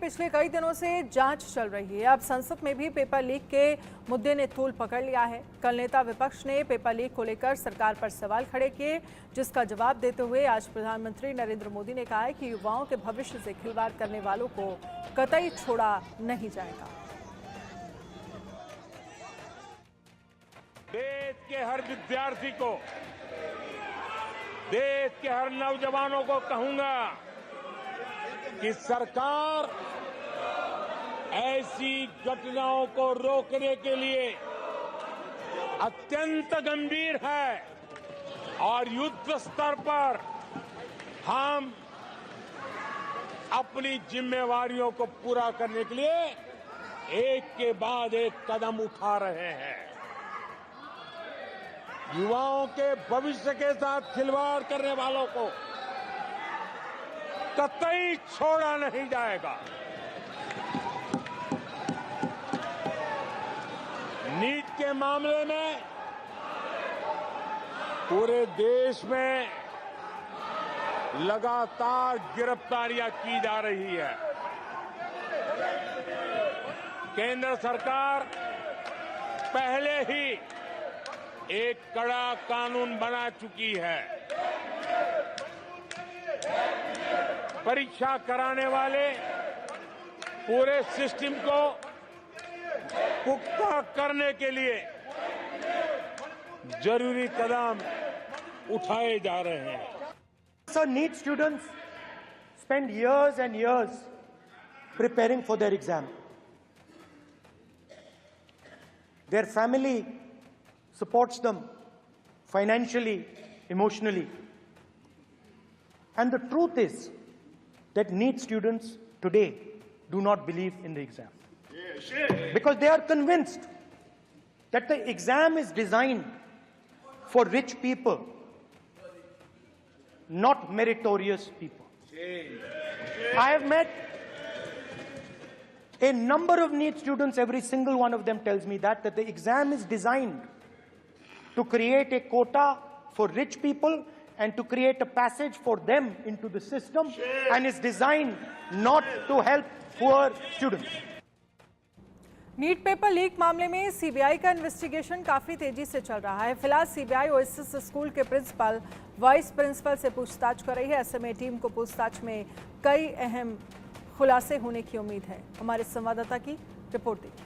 पिछले कई दिनों से जांच चल रही है। अब संसद में भी पेपर लीक के मुद्दे ने तूल पकड़ लिया है। कल नेता विपक्ष ने पेपर लीक को लेकर सरकार पर सवाल खड़े किए, जिसका जवाब देते हुए आज प्रधानमंत्री नरेंद्र मोदी ने कहा है कि युवाओं के भविष्य से खिलवाड़ करने वालों को कतई छोड़ा नहीं जाएगा। देश के हर विद्यार्थी को, देश के हर नौजवानों को कहूंगा कि सरकार ऐसी घटनाओं को रोकने के लिए अत्यंत गंभीर है और युद्ध स्तर पर हम अपनी जिम्मेवारियों को पूरा करने के लिए एक के बाद एक कदम उठा रहे हैं। युवाओं के भविष्य के साथ खिलवाड़ करने वालों को कतई छोड़ा नहीं जाएगा। नीट के मामले में पूरे देश में लगातार गिरफ्तारियां की जा रही है। केंद्र सरकार पहले ही एक कड़ा कानून बना चुकी है। परीक्षा कराने वाले पूरे सिस्टम को पुख्ता करने के लिए जरूरी कदम उठाए जा रहे हैं। So NEET students spend years and years preparing for their exam. Their family supports them financially, emotionally. And the truth is that NEET students today do not believe in the exam. Because they are convinced that the exam is designed for rich people, not meritorious people. I have met a number of NEET students, every single one of them tells me that the exam is designed to create a quota for rich people and to create a passage for them into the system and is designed not to help poor students. NEET paper leak मामले में CBI का investigation काफी तेजी से चल रहा है। फिलहाल सीबीआई ओएसिस स्कूल के प्रिंसिपल, वाइस प्रिंसिपल से पूछताछ कर रही है। ऐसे में टीम को पूछताछ में कई अहम खुलासे होने की उम्मीद है। हमारे संवाददाता की रिपोर्ट देखिए।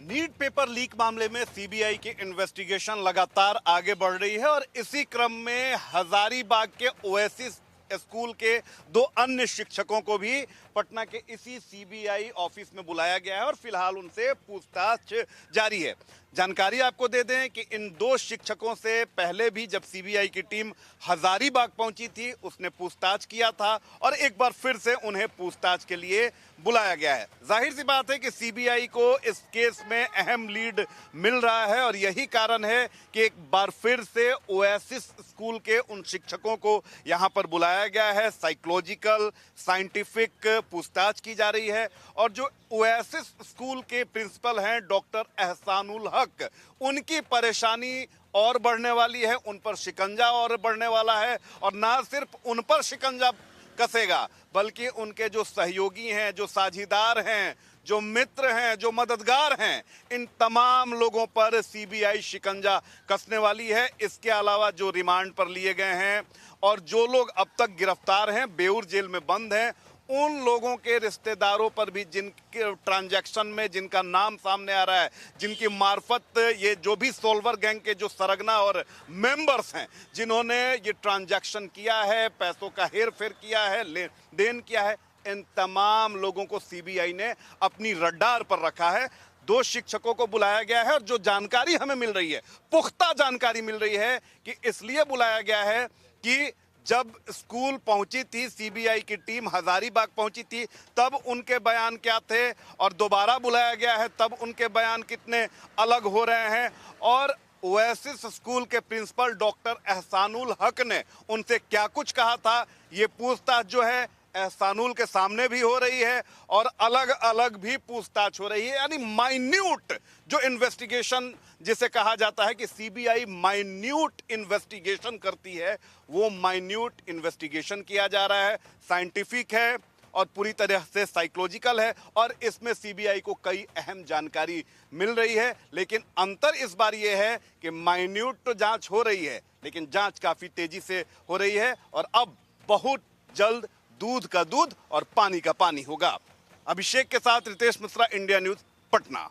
नीट पेपर लीक मामले में सीबीआई की इन्वेस्टिगेशन लगातार आगे बढ़ रही है और इसी क्रम में हजारीबाग के ओएसिस स्कूल के दो अन्य शिक्षकों को भी पटना के इसी सीबीआई ऑफिस में बुलाया गया है और फिलहाल उनसे पूछताछ जारी है। जानकारी आपको दे दें कि इन दो शिक्षकों से पहले भी जब सीबीआई की टीम हजारीबाग पहुंची थी, उसने पूछताछ किया था और एक बार फिर से उन्हें पूछताछ के लिए बुलाया गया है। जाहिर सी बात है कि सीबीआई को इस केस में अहम लीड मिल रहा है और यही कारण है कि एक बार फिर से ओएसिस स्कूल के उन शिक्षकों को यहां पर बुलाया गया है। साइकोलॉजिकल, साइंटिफिक पूछताछ की जा रही है और जो ओएसिस स्कूल के प्रिंसिपल हैं डॉक्टर एहसानुल हक, उनकी परेशानी और बढ़ने वाली है, उन पर शिकंजा और बढ़ने वाला है और ना सिर्फ उन पर शिकंजा कसेगा बल्कि उनके जो सहयोगी हैं, जो साझीदार हैं, जो मित्र हैं, जो मददगार हैं, इन तमाम लोगों पर सीबीआई शिकंजा कसने वाली है। इसके अलावा जो रिमांड पर लिए गए हैं और जो लोग अब तक गिरफ्तार हैं, बेऊर जेल में बंद हैं, उन लोगों के रिश्तेदारों पर भी जिनके ट्रांजैक्शन में जिनका नाम सामने आ रहा है, जिनकी मार्फत ये जो भी सोल्वर गैंग के जो सरगना और मेंबर्स हैं, जिन्होंने ये ट्रांजैक्शन किया है, पैसों का हेर फेर किया है, लेन देन किया है, इन तमाम लोगों को सीबीआई ने अपनी रडार पर रखा है। दो शिक्षकों को बुलाया गया है और जो जानकारी हमें मिल रही है, पुख्ता जानकारी मिल रही है कि इसलिए बुलाया गया है कि जब स्कूल पहुंची थी सीबीआई की टीम, हजारीबाग पहुंची थी, तब उनके बयान क्या थे और दोबारा बुलाया गया है तब उनके बयान कितने अलग हो रहे हैं और ओएसिस स्कूल के प्रिंसिपल डॉक्टर एहसानुल हक ने उनसे क्या कुछ कहा था, ये पूछताछ जो है एहसानुल के सामने भी हो रही है और अलग अलग भी पूछताछ हो रही है। यानी माइन्यूट जो इन्वेस्टिगेशन जिसे कहा जाता है कि सीबीआई माइन्यूट इन्वेस्टिगेशन करती है, वो माइन्यूट इन्वेस्टिगेशन किया जा रहा है, साइंटिफिक है और पूरी तरह से साइकोलॉजिकल है और इसमें सीबीआई को कई अहम जानकारी मिल रही है। लेकिन अंतर इस बार यह है कि माइन्यूट तो जांच हो रही है, लेकिन जांच काफी तेजी से हो रही है और अब बहुत जल्द दूध का दूध और पानी का पानी होगा। अभिषेक के साथ रितेश मिश्रा, इंडिया न्यूज, पटना।